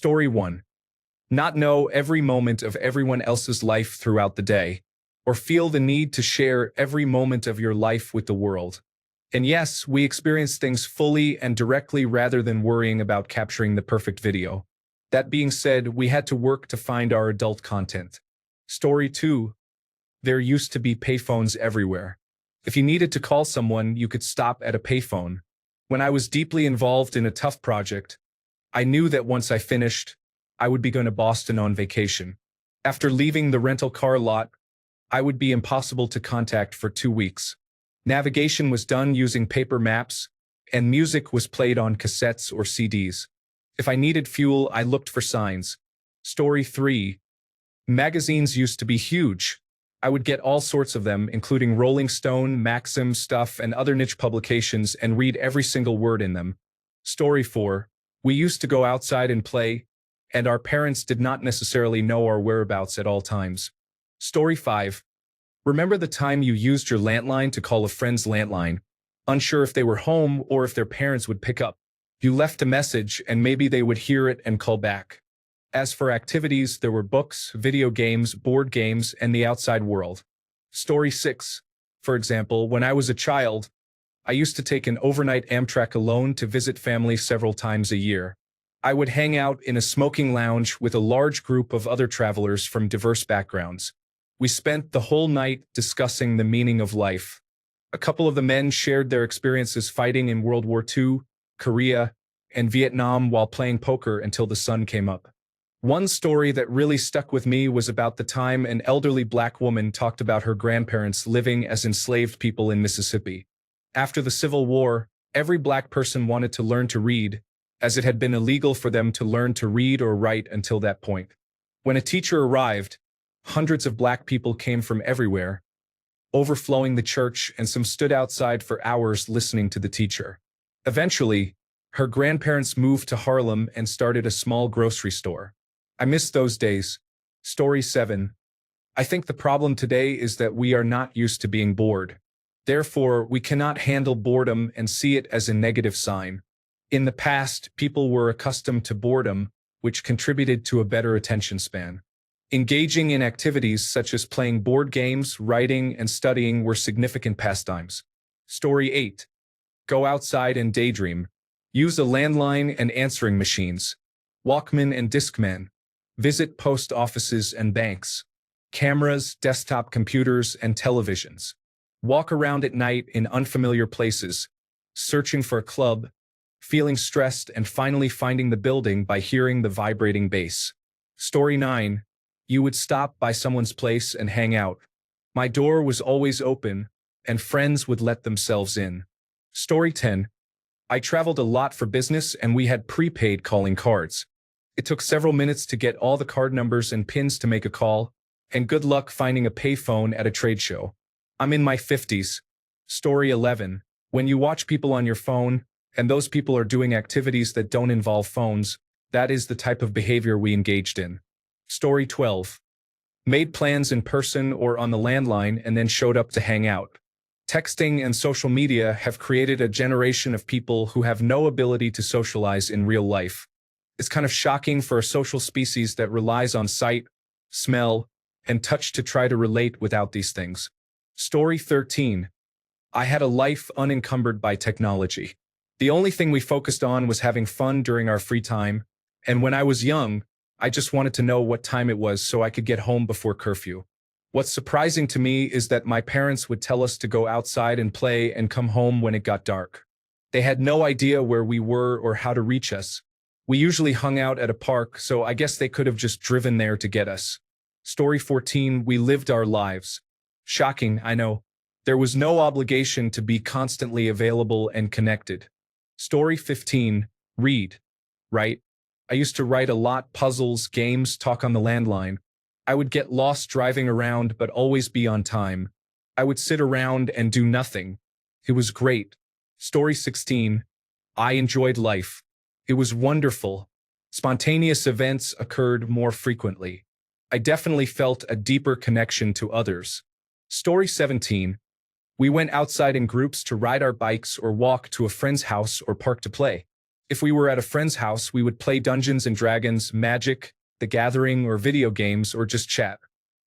Story 1. Not know every moment of everyone else's life throughout the day, or feel the need to share every moment of your life with the world. And yes, we experience things fully and directly rather than worrying about capturing the perfect video. That being said, we had to work to find our adult content. Story 2. There used to be payphones everywhere. If you needed to call someone, you could stop at a payphone. When I was deeply involved in a tough project, I knew that once I finished, I would be going to Boston on vacation. After leaving the rental car lot, I would be impossible to contact for 2 weeks. Navigation was done using paper maps, and music was played on cassettes or CDs. If I needed fuel, I looked for signs. Story 3. Magazines used to be huge. I would get all sorts of them, including Rolling Stone, Maxim, Stuff, and other niche publications, and read every single word in them. Story 4. We used to go outside and play, and our parents did not necessarily know our whereabouts at all times. Story 5. Remember the time you used your landline to call a friend's landline, unsure if they were home or if their parents would pick up. You left a message and maybe they would hear it and call back. As for activities, there were books, video games, board games, and the outside world. Story 6. For example, when I was a child, I used to take an overnight Amtrak alone to visit family several times a year. I would hang out in a smoking lounge with a large group of other travelers from diverse backgrounds. We spent the whole night discussing the meaning of life. A couple of the men shared their experiences fighting in World War II, Korea, and Vietnam while playing poker until the sun came up. One story that really stuck with me was about the time an elderly black woman talked about her grandparents living as enslaved people in Mississippi. After the Civil War, every black person wanted to learn to read, as it had been illegal for them to learn to read or write until that point. When a teacher arrived, hundreds of black people came from everywhere, overflowing the church, and some stood outside for hours listening to the teacher. Eventually, her grandparents moved to Harlem and started a small grocery store. I miss those days. Story 7. I think the problem today is that we are not used to being bored. Therefore, we cannot handle boredom and see it as a negative sign. In the past, people were accustomed to boredom, which contributed to a better attention span. Engaging in activities such as playing board games, writing, and studying were significant pastimes. Story 8. Go outside and daydream. Use a landline and answering machines. Walkman and Discman. Visit post offices and banks. Cameras, desktop computers, and televisions. Walk around at night in unfamiliar places, searching for a club, feeling stressed, and finally finding the building by hearing the vibrating bass. Story 9. You would stop by someone's place and hang out. My door was always open, and friends would let themselves in. Story 10. I traveled a lot for business and we had prepaid calling cards. It took several minutes to get all the card numbers and pins to make a call, and good luck finding a payphone at a trade show. I'm in my 50s. Story 11. When you watch people on your phone, and those people are doing activities that don't involve phones, that is the type of behavior we engaged in. Story 12. Made plans in person or on the landline and then showed up to hang out. Texting and social media have created a generation of people who have no ability to socialize in real life. It's kind of shocking for a social species that relies on sight, smell, and touch to try to relate without these things. Story 13. I had a life unencumbered by technology. The only thing we focused on was having fun during our free time, and when I was young, I just wanted to know what time it was so I could get home before curfew. What's surprising to me is that my parents would tell us to go outside and play and come home when it got dark. They had no idea where we were or how to reach us. We usually hung out at a park, so I guess they could have just driven there to get us. Story 14. We lived our lives. Shocking, I know. There was no obligation to be constantly available and connected. Story 15. Read. Write. I used to write a lot, puzzles, games, talk on the landline. I would get lost driving around but always be on time. I would sit around and do nothing. It was great. Story 16. I enjoyed life. It was wonderful. Spontaneous events occurred more frequently. I definitely felt a deeper connection to others. Story 17. We went outside in groups to ride our bikes or walk to a friend's house or park to play. If we were at a friend's house, we would play Dungeons and Dragons, Magic, The Gathering, or video games, or just chat.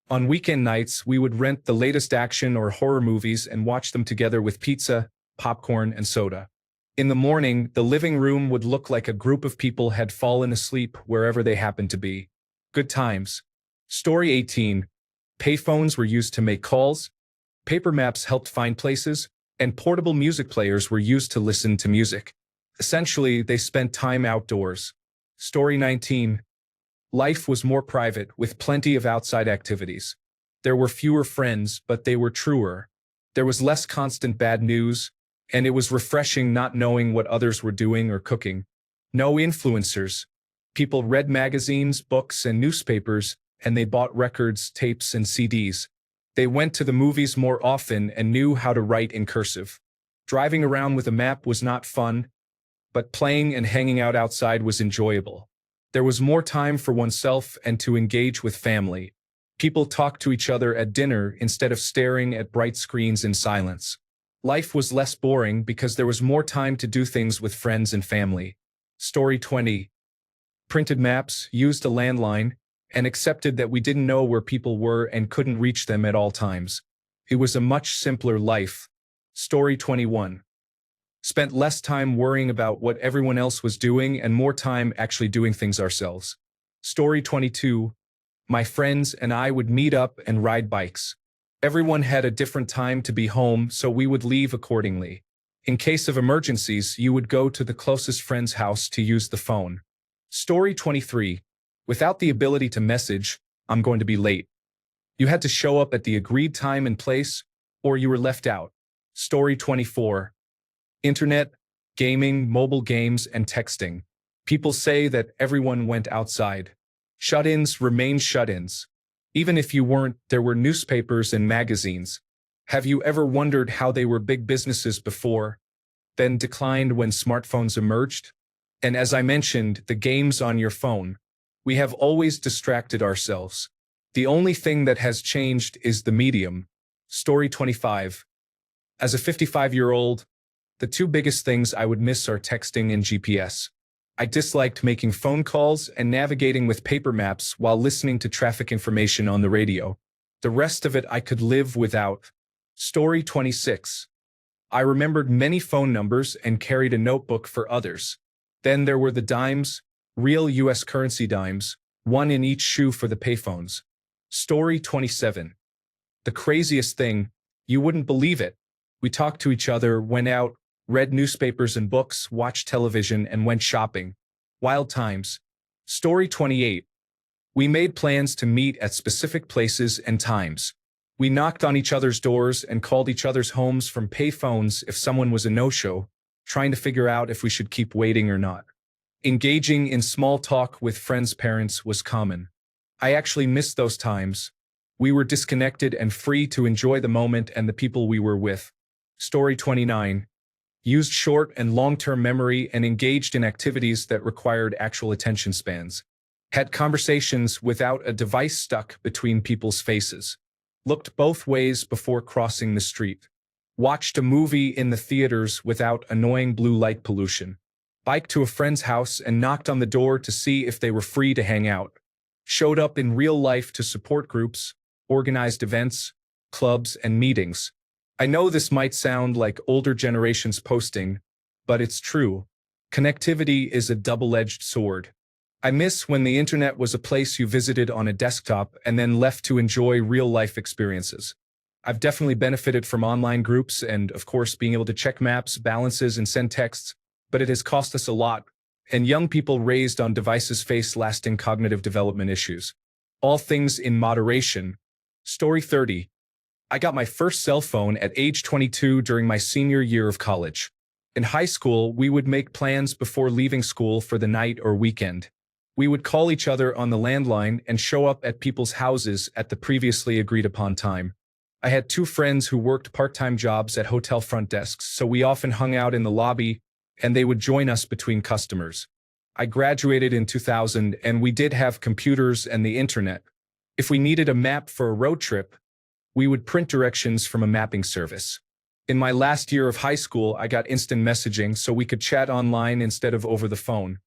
On weekend nights, we would rent the latest action or horror movies and watch them together with pizza, popcorn, and soda. In the morning, the living room would look like a group of people had fallen asleep wherever they happened to be. Good times. Story 18. Payphones were used to make calls, paper maps helped find places, and portable music players were used to listen to music. Essentially, they spent time outdoors. Story 19. Life was more private, with plenty of outside activities. There were fewer friends, but they were truer. There was less constant bad news, and it was refreshing not knowing what others were doing or cooking. No influencers. People read magazines, books, and newspapers, and they bought records, tapes, and CDs. They went to the movies more often and knew how to write in cursive. Driving around with a map was not fun, but playing and hanging out outside was enjoyable. There was more time for oneself and to engage with family. People talked to each other at dinner instead of staring at bright screens in silence. Life was less boring because there was more time to do things with friends and family. Story 20. Printed maps, used a landline, and accepted that we didn't know where people were and couldn't reach them at all times. It was a much simpler life. Story 21. Spent less time worrying about what everyone else was doing and more time actually doing things ourselves. Story 22. My friends and I would meet up and ride bikes. Everyone had a different time to be home, so we would leave accordingly. In case of emergencies, you would go to the closest friend's house to use the phone. Story 23. Without the ability to message, "I'm going to be late." You had to show up at the agreed time and place, or you were left out. Story 24. Internet, gaming, mobile games, and texting. People say that everyone went outside. Shut-ins remain shut-ins. Even if you weren't, there were newspapers and magazines. Have you ever wondered how they were big businesses before, then declined when smartphones emerged? And as I mentioned, the games on your phone. We have always distracted ourselves. The only thing that has changed is the medium. Story 25. As a 55-year-old, the two biggest things I would miss are texting and GPS. I disliked making phone calls and navigating with paper maps while listening to traffic information on the radio. The rest of it I could live without. Story 26. I remembered many phone numbers and carried a notebook for others. Then there were the dimes, real US currency dimes, one in each shoe for the payphones. Story 27. The craziest thing, you wouldn't believe it. We talked to each other, went out, read newspapers and books, watched television, and went shopping. Wild times. Story 28. We made plans to meet at specific places and times. We knocked on each other's doors and called each other's homes from payphones if someone was a no-show, trying to figure out if we should keep waiting or not. Engaging in small talk with friends' parents was common. I actually missed those times. We were disconnected and free to enjoy the moment and the people we were with. Story 29. Used short and long-term memory and engaged in activities that required actual attention spans. Had conversations without a device stuck between people's faces. Looked both ways before crossing the street. Watched a movie in the theaters without annoying blue light pollution. Biked to a friend's house and knocked on the door to see if they were free to hang out. Showed up in real life to support groups, organized events, clubs, and meetings. I know this might sound like older generations posting, but it's true. Connectivity is a double-edged sword. I miss when the internet was a place you visited on a desktop and then left to enjoy real-life experiences. I've definitely benefited from online groups and, of course, being able to check maps, balances, and send texts, but it has cost us a lot, and young people raised on devices face lasting cognitive development issues. All things in moderation. Story 30. I got my first cell phone at age 22 during my senior year of college. In high school, we would make plans before leaving school for the night or weekend. We would call each other on the landline and show up at people's houses at the previously agreed upon time. I had two friends who worked part-time jobs at hotel front desks, so we often hung out in the lobby, and they would join us between customers. I graduated in 2000, and we did have computers and the internet. If we needed a map for a road trip, we would print directions from a mapping service. In my last year of high school, I got instant messaging so we could chat online instead of over the phone.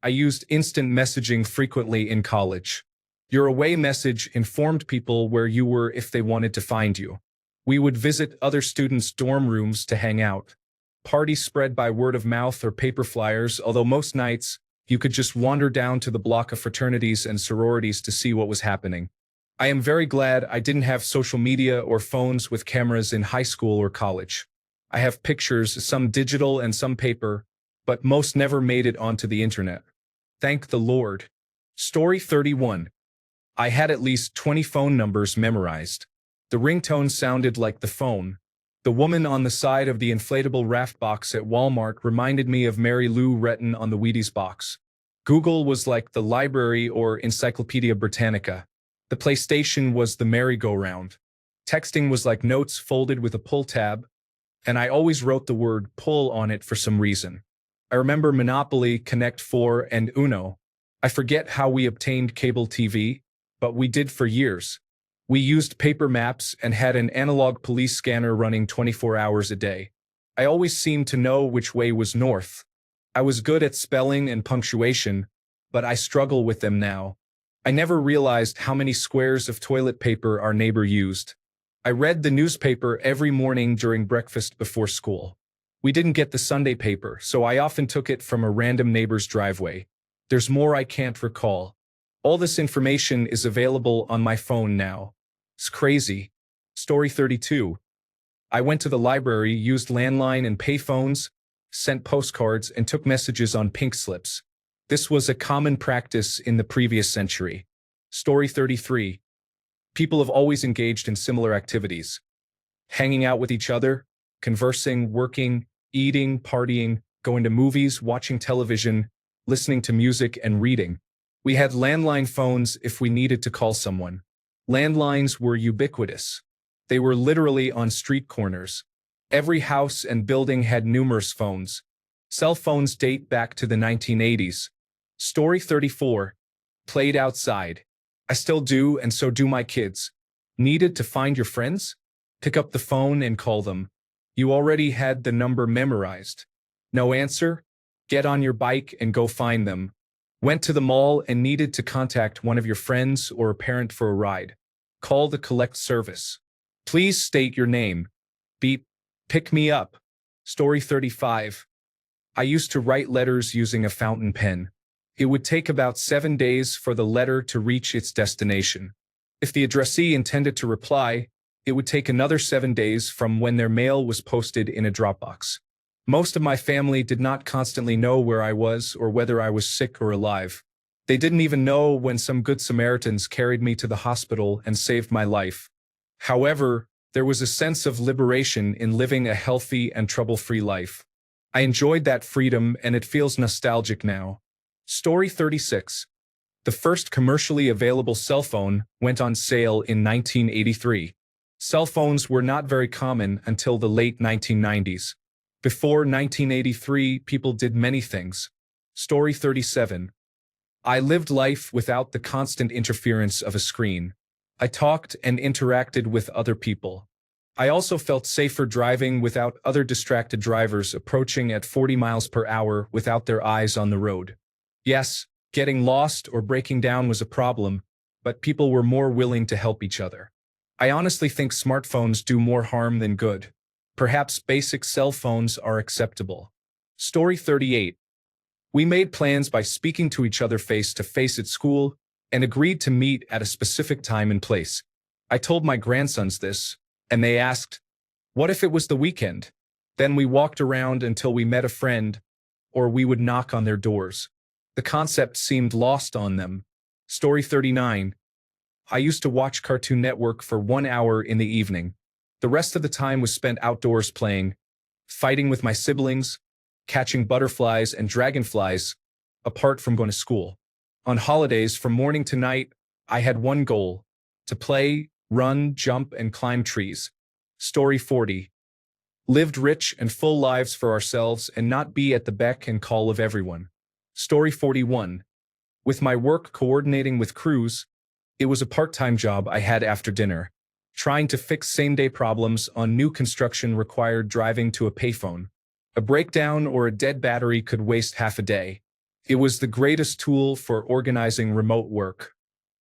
I used instant messaging frequently in college. Your away message informed people where you were if they wanted to find you. We would visit other students' dorm rooms to hang out. Parties spread by word of mouth or paper flyers, although most nights, you could just wander down to the block of fraternities and sororities to see what was happening. I am very glad I didn't have social media or phones with cameras in high school or college. I have pictures, some digital and some paper, but most never made it onto the internet. Thank the Lord. Story 31. I had at least 20 phone numbers memorized. The ringtone sounded like the phone. The woman on the side of the inflatable raft box at Walmart reminded me of Mary Lou Retton on the Wheaties box. Google was like the library or Encyclopedia Britannica. The PlayStation was the merry-go-round. Texting was like notes folded with a pull tab, and I always wrote the word pull on it for some reason. I remember Monopoly, Connect 4, and Uno. I forget how we obtained cable TV, but we did for years. We used paper maps and had an analog police scanner running 24 hours a day. I always seemed to know which way was north. I was good at spelling and punctuation, but I struggle with them now. I never realized how many squares of toilet paper our neighbor used. I read the newspaper every morning during breakfast before school. We didn't get the Sunday paper, so I often took it from a random neighbor's driveway. There's more I can't recall. All this information is available on my phone now. It's crazy. Story 32. I went to the library, used landline and payphones, sent postcards, and took messages on pink slips. This was a common practice in the previous century. Story 33. People have always engaged in similar activities. Hanging out with each other, conversing, working, eating, partying, going to movies, watching television, listening to music, and reading. We had landline phones if we needed to call someone. Landlines were ubiquitous. They were literally on street corners. Every house and building had numerous phones. Cell phones date back to the 1980s. Story 34. Played outside. I still do, and so do my kids. Needed to find your friends? Pick up the phone and call them. You already had the number memorized. No answer? Get on your bike and go find them. Went to the mall and needed to contact one of your friends or a parent for a ride. Call the collect service. Please state your name. Beep. Pick me up. Story 35. I used to write letters using a fountain pen. It would take about 7 days for the letter to reach its destination. If the addressee intended to reply, it would take another 7 days from when their mail was posted in a Dropbox. Most of my family did not constantly know where I was or whether I was sick or alive. They didn't even know when some good Samaritans carried me to the hospital and saved my life. However, there was a sense of liberation in living a healthy and trouble-free life. I enjoyed that freedom, and it feels nostalgic now. Story 36. The first commercially available cell phone went on sale in 1983. Cell phones were not very common until the late 1990s. Before 1983, people did many things. Story 37. I lived life without the constant interference of a screen. I talked and interacted with other people. I also felt safer driving without other distracted drivers approaching at 40 miles per hour without their eyes on the road. Yes, getting lost or breaking down was a problem, but people were more willing to help each other. I honestly think smartphones do more harm than good. Perhaps basic cell phones are acceptable. Story 38. We made plans by speaking to each other face to face at school and agreed to meet at a specific time and place. I told my grandsons this, and they asked, "What if it was the weekend?" Then we walked around until we met a friend, or we would knock on their doors. The concept seemed lost on them. Story 39. I used to watch Cartoon Network for 1 hour in the evening. The rest of the time was spent outdoors playing, fighting with my siblings, catching butterflies and dragonflies, apart from going to school. On holidays, from morning to night, I had one goal: to play, run, jump, and climb trees. Story 40. Lived rich and full lives for ourselves and not be at the beck and call of everyone. Story 41. With my work coordinating with crews, it was a part-time job I had after dinner. Trying to fix same-day problems on new construction required driving to a payphone. A breakdown or a dead battery could waste half a day. It was the greatest tool for organizing remote work.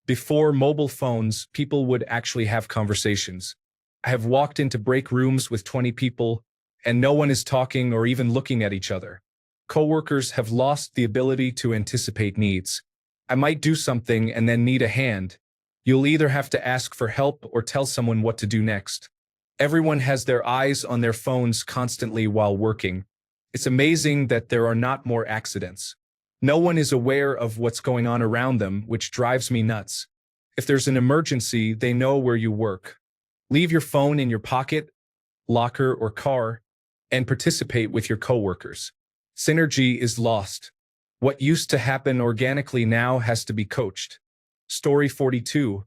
Before mobile phones, people would actually have conversations. I have walked into break rooms with 20 people, and no one is talking or even looking at each other. Coworkers have lost the ability to anticipate needs. I might do something and then need a hand. You'll either have to ask for help or tell someone what to do next. Everyone has their eyes on their phones constantly while working. It's amazing that there are not more accidents. No one is aware of what's going on around them, which drives me nuts. If there's an emergency, they know where you work. Leave your phone in your pocket, locker, or car, and participate with your coworkers. Synergy is lost. What used to happen organically now has to be coached. Story 42.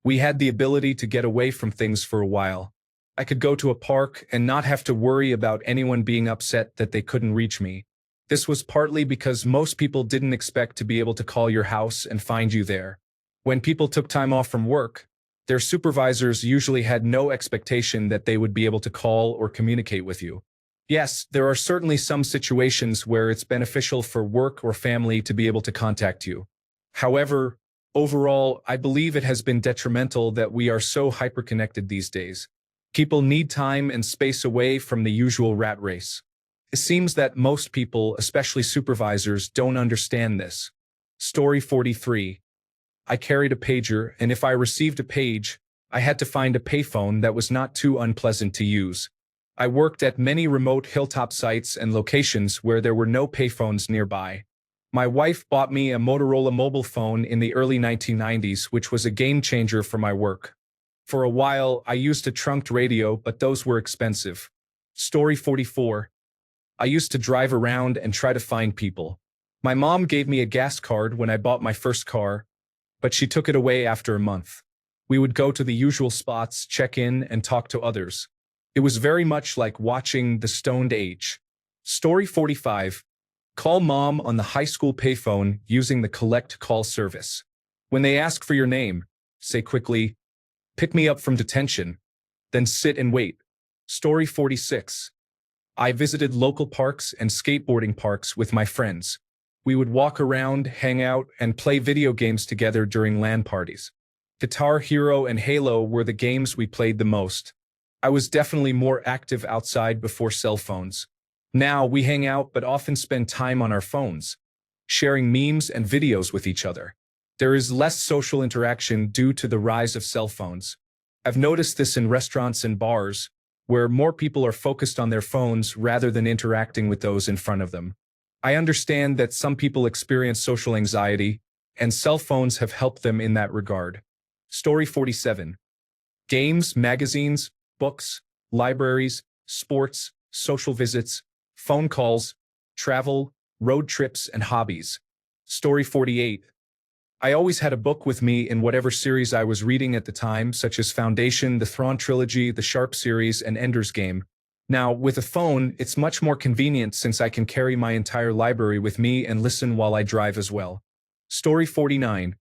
We had the ability to get away from things for a while. I could go to a park and not have to worry about anyone being upset that they couldn't reach me. This was partly because most people didn't expect to be able to call your house and find you there. When people took time off from work, their supervisors usually had no expectation that they would be able to call or communicate with you. Yes, there are certainly some situations where it's beneficial for work or family to be able to contact you. However, overall, I believe it has been detrimental that we are so hyperconnected these days. People need time and space away from the usual rat race. It seems that most people, especially supervisors, don't understand this. Story 43. I carried a pager, and if I received a page, I had to find a payphone that was not too unpleasant to use. I worked at many remote hilltop sites and locations where there were no payphones nearby. My wife bought me a Motorola mobile phone in the early 1990s, which was a game changer for my work. For a while, I used a trunked radio, but those were expensive. Story 44. I used to drive around and try to find people. My mom gave me a gas card when I bought my first car, but she took it away after a month. We would go to the usual spots, check in, and talk to others. It was very much like watching the Stoned Age. Story 45. Call mom on the high school payphone using the collect call service. When they ask for your name, say quickly, "Pick me up from detention," then sit and wait. Story 46. I visited local parks and skateboarding parks with my friends. We would walk around, hang out, and play video games together during LAN parties. Guitar Hero and Halo were the games we played the most. I was definitely more active outside before cell phones. Now we hang out but often spend time on our phones, sharing memes and videos with each other. There is less social interaction due to the rise of cell phones. I've noticed this in restaurants and bars, where more people are focused on their phones rather than interacting with those in front of them. I understand that some people experience social anxiety, and cell phones have helped them in that regard. Story 47. Games, magazines, books, libraries, sports, social visits, phone calls, travel, road trips, and hobbies. Story 48. I always had a book with me in whatever series I was reading at the time, such as Foundation, the Thrawn trilogy, the Sharp series, and Ender's Game. Now, with a phone, it's much more convenient since I can carry my entire library with me and listen while I drive as well. Story 49.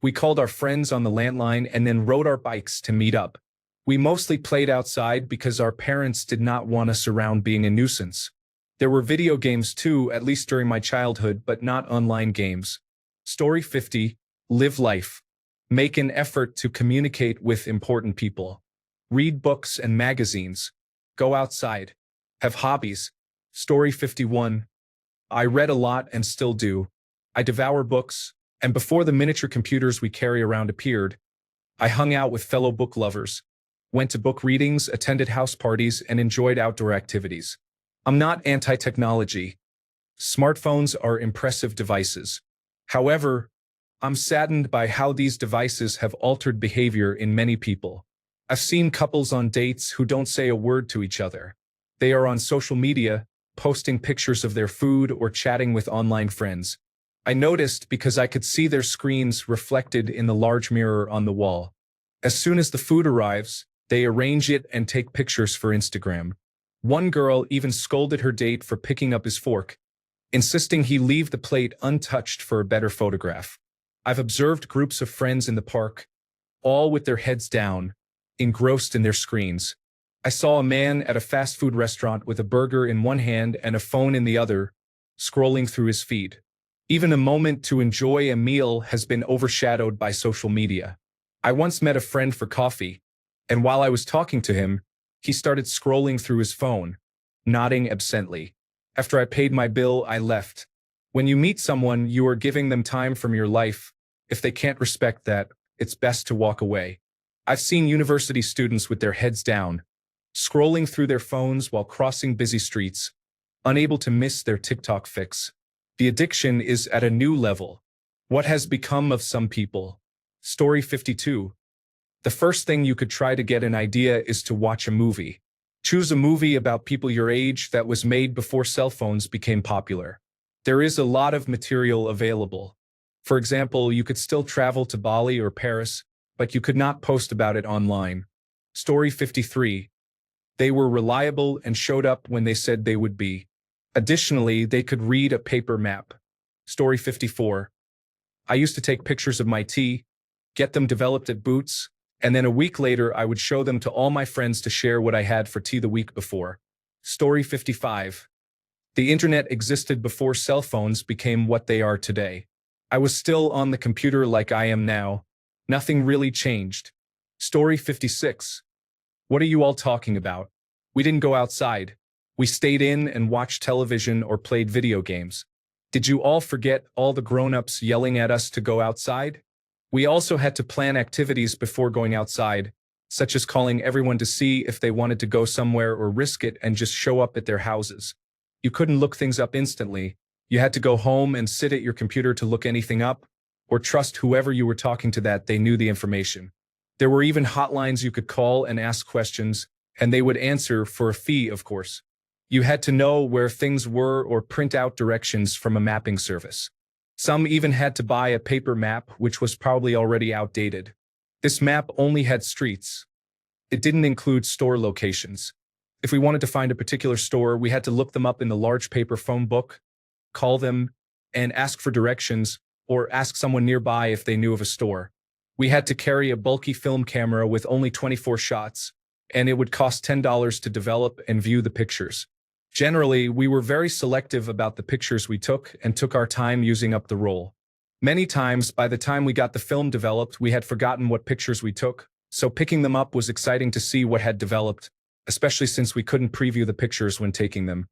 We called our friends on the landline and then rode our bikes to meet up. We mostly played outside because our parents did not want us around being a nuisance. There were video games too, at least during my childhood, but not online games. Story 50. Live life. Make an effort to communicate with important people. Read books and magazines. Go outside. Have hobbies. Story 51. I read a lot and still do. I devour books, and before the miniature computers we carry around appeared, I hung out with fellow book lovers, went to book readings, attended house parties, and enjoyed outdoor activities. I'm not anti-technology. Smartphones are impressive devices. However, I'm saddened by how these devices have altered behavior in many people. I've seen couples on dates who don't say a word to each other. They are on social media, posting pictures of their food or chatting with online friends. I noticed because I could see their screens reflected in the large mirror on the wall. As soon as the food arrives, they arrange it and take pictures for Instagram. One girl even scolded her date for picking up his fork, insisting he leave the plate untouched for a better photograph. I've observed groups of friends in the park, all with their heads down, engrossed in their screens. I saw a man at a fast food restaurant with a burger in one hand and a phone in the other, scrolling through his feed. Even a moment to enjoy a meal has been overshadowed by social media. I once met a friend for coffee, and while I was talking to him, he started scrolling through his phone, nodding absently. After I paid my bill, I left. When you meet someone, you are giving them time from your life. If they can't respect that, it's best to walk away. I've seen university students with their heads down, scrolling through their phones while crossing busy streets, unable to miss their TikTok fix. The addiction is at a new level. What has become of some people? Story 52. The first thing you could try to get an idea is to watch a movie. Choose a movie about people your age that was made before cell phones became popular. There is a lot of material available. For example, you could still travel to Bali or Paris, but you could not post about it online. Story 53. They were reliable and showed up when they said they would be. Additionally, they could read a paper map. Story 54. I used to take pictures of my tea, get them developed at Boots, and then a week later I would show them to all my friends to share what I had for tea the week before. Story 55. The internet existed before cell phones became what they are today. I was still on the computer like I am now. Nothing really changed. Story 56. What are you all talking about? We didn't go outside. We stayed in and watched television or played video games. Did you all forget all the grown-ups yelling at us to go outside? We also had to plan activities before going outside, such as calling everyone to see if they wanted to go somewhere or risk it and just show up at their houses. You couldn't look things up instantly. You had to go home and sit at your computer to look anything up, or trust whoever you were talking to that they knew the information. There were even hotlines you could call and ask questions, and they would answer for a fee, of course. You had to know where things were or print out directions from a mapping service. Some even had to buy a paper map, which was probably already outdated. This map only had streets. It didn't include store locations. If we wanted to find a particular store, we had to look them up in the large paper phone book, call them, and ask for directions, or ask someone nearby if they knew of a store. We had to carry a bulky film camera with only 24 shots, and it would cost $10 to develop and view the pictures. Generally, we were very selective about the pictures we took and took our time using up the roll. Many times, by the time we got the film developed, we had forgotten what pictures we took, so picking them up was exciting to see what had developed, especially since we couldn't preview the pictures when taking them.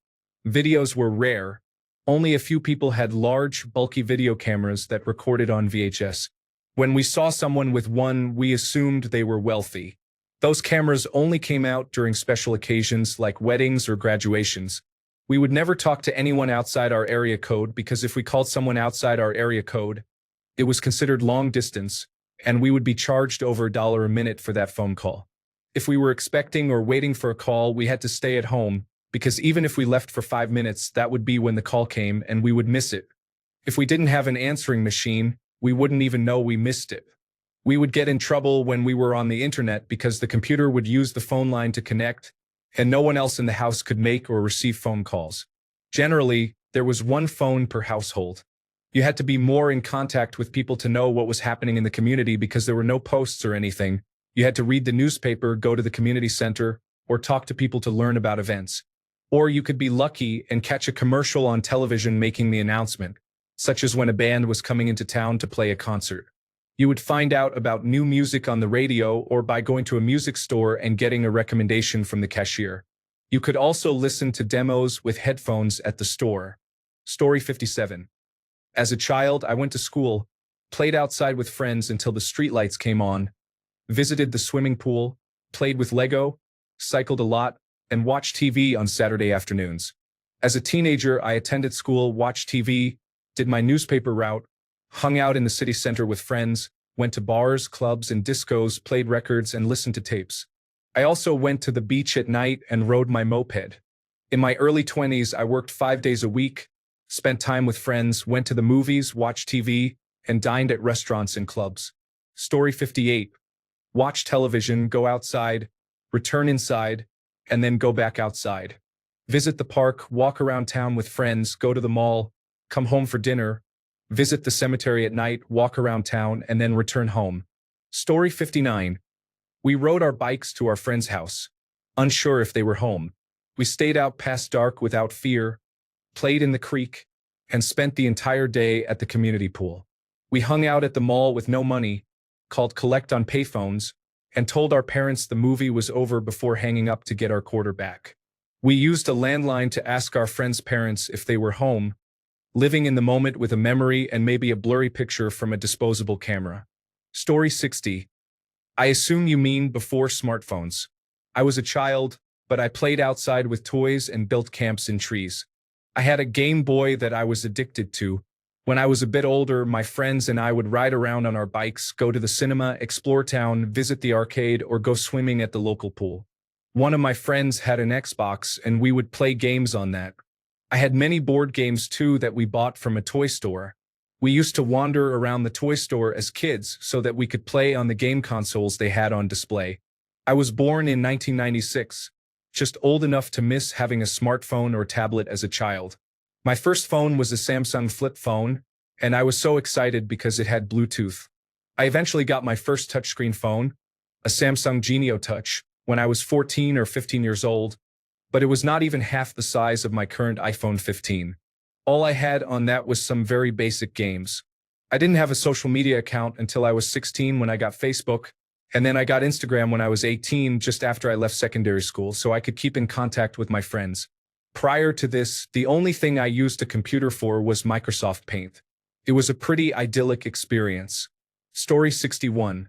Videos were rare. Only a few people had large, bulky video cameras that recorded on VHS. When we saw someone with one, we assumed they were wealthy. Those cameras only came out during special occasions like weddings or graduations. We would never talk to anyone outside our area code because if we called someone outside our area code, it was considered long distance, and we would be charged over $1 a minute for that phone call. If we were expecting or waiting for a call, we had to stay at home because even if we left for 5 minutes, that would be when the call came and we would miss it. If we didn't have an answering machine, we wouldn't even know we missed it. We would get in trouble when we were on the internet because the computer would use the phone line to connect, and no one else in the house could make or receive phone calls. Generally, there was one phone per household. You had to be more in contact with people to know what was happening in the community because there were no posts or anything. You had to read the newspaper, go to the community center, or talk to people to learn about events. Or you could be lucky and catch a commercial on television making the announcement, such as when a band was coming into town to play a concert. You would find out about new music on the radio or by going to a music store and getting a recommendation from the cashier. You could also listen to demos with headphones at the store. Story 57. As a child, I went to school, played outside with friends until the streetlights came on, visited the swimming pool, played with Lego, cycled a lot, and watched TV on Saturday afternoons. As a teenager, I attended school, watched TV, did my newspaper route, hung out in the city center with friends, went to bars, clubs, and discos, played records, and listened to tapes. I also went to the beach at night and rode my moped. In my early 20s, I worked 5 days a week, spent time with friends, went to the movies, watched TV, and dined at restaurants and clubs. Story 58. Watch television, go outside, return inside, and then go back outside. Visit the park, walk around town with friends, go to the mall, come home for dinner, visit the cemetery at night, walk around town, and then return home. Story 59. We rode our bikes to our friend's house, unsure if they were home. We stayed out past dark without fear, played in the creek, and spent the entire day at the community pool. We hung out at the mall with no money, called collect on payphones, and told our parents the movie was over before hanging up to get our quarter back. We used a landline to ask our friends' parents if they were home, living in the moment with a memory and maybe a blurry picture from a disposable camera. Story 60. I assume you mean before smartphones. I was a child, but I played outside with toys and built camps in trees. I had a Game Boy that I was addicted to. When I was a bit older, my friends and I would ride around on our bikes, go to the cinema, explore town, visit the arcade, or go swimming at the local pool. One of my friends had an Xbox, and we would play games on that. I had many board games too that we bought from a toy store. We used to wander around the toy store as kids so that we could play on the game consoles they had on display. I was born in 1996, just old enough to miss having a smartphone or tablet as a child. My first phone was a Samsung flip phone, and I was so excited because it had Bluetooth. I eventually got my first touchscreen phone, a Samsung Genio Touch, when I was 14 or 15 years old, but it was not even half the size of my current iPhone 15. All I had on that was some very basic games. I didn't have a social media account until I was 16 when I got Facebook, and then I got Instagram when I was 18 just after I left secondary school so I could keep in contact with my friends. Prior to this, the only thing I used a computer for was Microsoft Paint. It was a pretty idyllic experience. Story 61.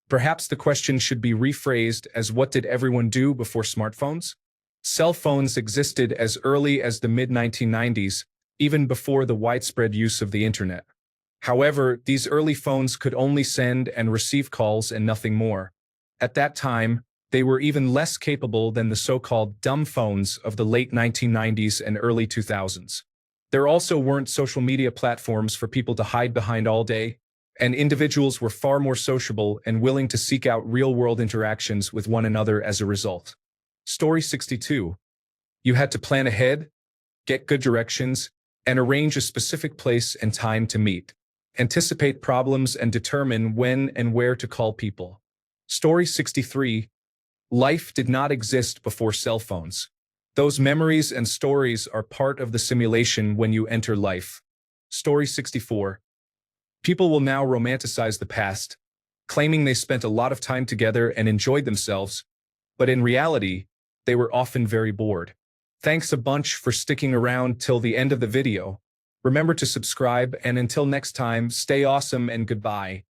Perhaps the question should be rephrased as what did everyone do before smartphones? Cell phones existed as early as the mid-1990s, even before the widespread use of the internet. However, these early phones could only send and receive calls and nothing more. At that time, they were even less capable than the so-called dumb phones of the late 1990s and early 2000s. There also weren't social media platforms for people to hide behind all day, and individuals were far more sociable and willing to seek out real-world interactions with one another as a result. Story 62. You had to plan ahead, get good directions, and arrange a specific place and time to meet. Anticipate problems and determine when and where to call people. Story 63. Life did not exist before cell phones. Those memories and stories are part of the simulation when you enter life. Story 64. People will now romanticize the past, claiming they spent a lot of time together and enjoyed themselves, but in reality, they were often very bored. Thanks a bunch for sticking around till the end of the video. Remember to subscribe, and until next time, stay awesome and goodbye.